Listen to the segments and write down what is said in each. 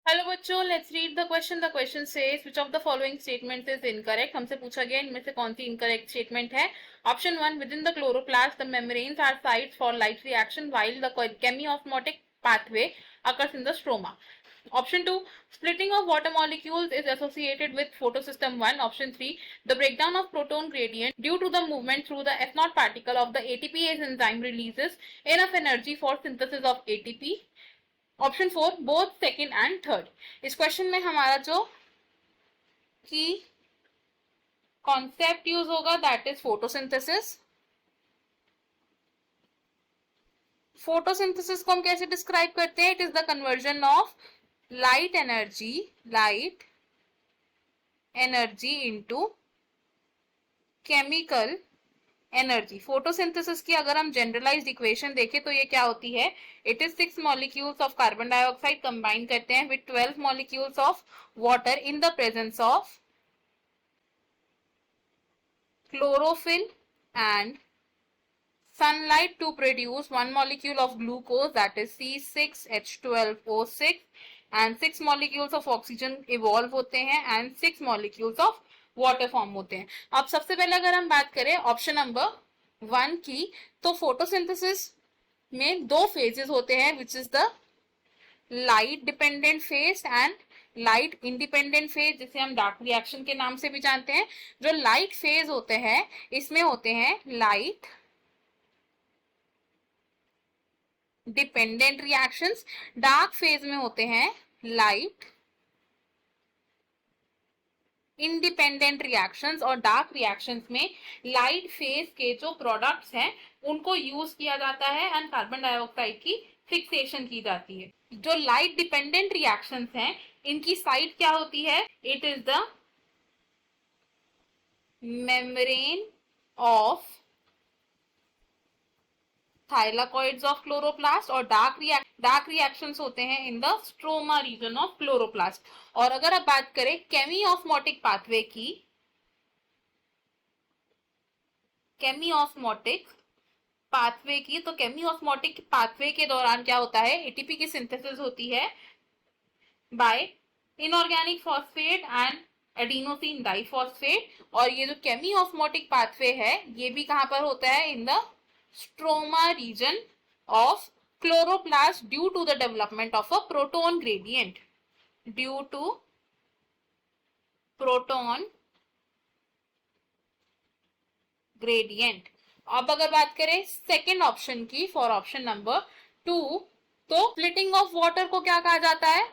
Hello बच्चों, let's read the question. The question says which of the following statement is incorrect. हमसे पूछा गया इनमें से कौन सी इनकरेक्ट स्टेटमेंट है. Option one, with in the chloroplast the membranes are sites for light reaction while the chemiosmotic pathway occurs in the stroma. Option 2, splitting of water molecules is associated with photosystem 1. Option 3, the breakdown of proton gradient due to the movement through the F0 particle of the ATPase enzyme releases enough energy for synthesis of ATP. Option four, both second and third. इस question में हमारा जो की concept use होगा that is photosynthesis. Photosynthesis को हम कैसे describe करते हैं? It is the conversion of light energy into chemical energy. Photosynthesis की अगर हम जनरलाइज्ड इक्वेशन देखें तो ये क्या होती है? It is 6 molecules of carbon dioxide combine करते हैं with 12 molecules of water in the presence of chlorophyll and sunlight to produce one molecule of glucose, that is C6H12O6, and 6 molecules of oxygen evolve होते हैं and 6 molecules of water form होते हैं. अब सबसे पहले अगर हम बात करें ऑप्शन नंबर 1 की, तो फोटोसिंथेसिस में दो फेजेस होते हैं which is the light dependent phase and light independent phase, जिसे हम डार्क रिएक्शन के नाम से भी जानते हैं. जो लाइट फेज होते हैं इसमें होते हैं light dependent reactions. Dark phase में होते हैं लाइट इंडिपेंडेंट रिएक्शंस. और डार्क रिएक्शंस में लाइट फेज के जो प्रोडक्ट्स हैं उनको यूज किया जाता है एंड कार्बन डाइऑक्साइड की फिक्सेशन की जाती है. जो लाइट डिपेंडेंट रिएक्शंस हैं इनकी साइट क्या होती है? It is the membrane of thylakoids of chloroplast. और डार्क रिएक्शंस होते हैं in the stroma region of chloroplast. और अगर आप बात करें केमियोस्मोटिक पाथवे की, तो केमियोस्मोटिक पाथवे के दौरान क्या होता है? एटीपी की सिंथेसिस होती है by inorganic phosphate and adenosine diphosphate. और ये जो केमियोस्मोटिक पाथवे है ये भी कहां पर होता है? In the stroma region of chloroplast due to the development of a proton gradient. Due to proton gradient. अब अगर बात करें सेकेंड ऑप्शन की, फॉर ऑप्शन नंबर 2, तो स्प्लिटिंग ऑफ वाटर को क्या कहा जाता है?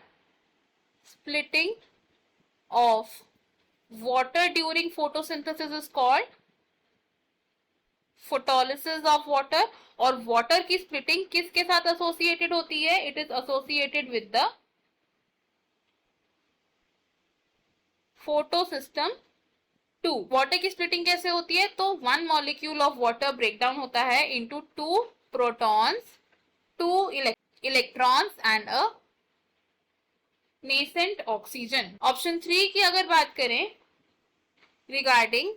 Splitting of water during photosynthesis is called photolysis of water. और वाटर की स्प्लिटिंग किसके साथ एसोसिएटेड होती है? It is associated with the photosystem 2. Water की स्प्लिटिंग कैसे होती है? तो 1 मॉलिक्यूल ऑफ वाटर ब्रेकडाउन होता है into 2 protons, 2 electrons and a nascent oxygen. Option 3 की अगर बात करें रिगार्डिंग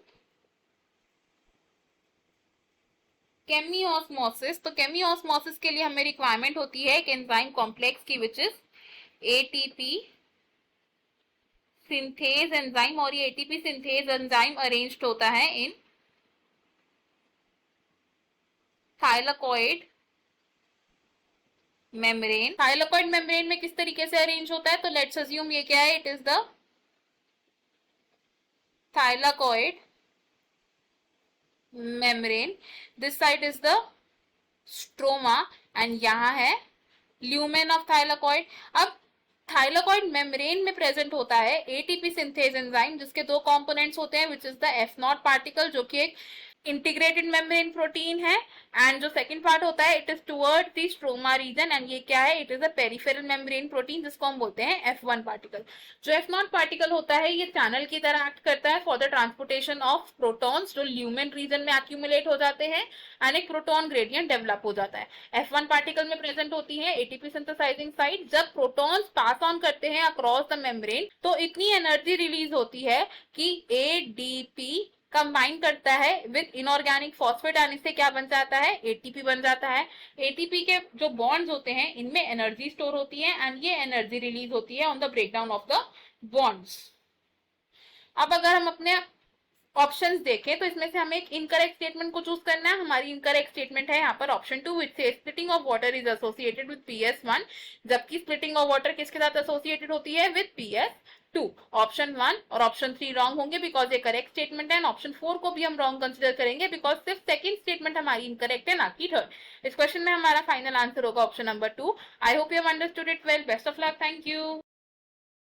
केमियोस्मोसिस, तो केमियोस्मोसिस के लिए हमें रिक्वायरमेंट होती है एक एंजाइम कॉम्प्लेक्स की which is ATP synthase enzyme. और ये एटीपी सिंथेज एंजाइम अरेंज्ड होता है इन थाइलाकॉइड मेम्ब्रेन. थाइलाकॉइड मेम्ब्रेन में किस तरीके से अरेंज होता है? तो लेट्स अज्यूम ये क्या है? It is the thylakoid membrane. This side is the stroma and यहां है ल्यूमेन ऑफ थाइलाकॉइड. अब थाइलाकॉइड मेम्ब्रेन में प्रेजेंट होता है एटीपी सिंथेज एंजाइम जिसके दो कंपोनेंट्स होते हैं which is the F0 particle जो कि एक इंटीग्रेटेड मेम्ब्रेन प्रोटीन है, एंड जो सेकंड पार्ट होता है it is toward the stroma region and ये क्या है? It is a peripheral membrane protein जिसको हम बोलते हैं F1 पार्टिकल. जो F0 पार्टिकल होता है ये चैनल की तरह एक्ट करता है for the transportation of protons जो ल्यूमेन रीजन में एक्यूमुलेट हो जाते हैं एंड एक प्रोटॉन ग्रेडियंट डेवलप हो जाता है. F1 पार्टिकल में प्रेजेंट होती है एटीपी सिंथेसाइजिंग साइट. जब प्रोटॉन्स पास ऑन करते हैं अक्रॉस द मेम्ब्रेन तो इतनी एनर्जी रिलीज होती है कि एडीपी कंबाइन करता है विद इनऑर्गेनिक फॉस्फेट एंड इससे क्या बन जाता है, एटीपी बन जाता है। एटीपी के जो बॉन्ड्स होते हैं इनमें एनर्जी स्टोर होती है एंड ये एनर्जी रिलीज होती है on the breakdown of the bonds. अब अगर हम अपने ऑप्शंस देखें तो इसमें से हमें एक इनकरेक्ट स्टेटमेंट को चूज करना है। हमारी इनकरेक्ट स्टेटमेंट है यहाँ पर ऑप्शन 2 विच से splitting of water is associated with PS1, जबकि स्प्लिटिंग ऑफ वाटर किसके साथ एसोसिएटेड होती है, विद PS2। ऑप्शन 1 और ऑप्शन 3 रॉन्ग होंगे बिकॉज ये करेक्ट स्टेटमेंट है। ऑप्शन 4 को भी हम रॉन्ग कंसिडर करेंगे बिकॉज सिर्फ सेकंड स्टेटमेंट हमारी इनकरेक्ट है, ना कि थर्ड। इस क्वेश्चन में हमारा फाइनल आंसर होगा option number 2। I hope you have understood it well. Best of luck. Thank you.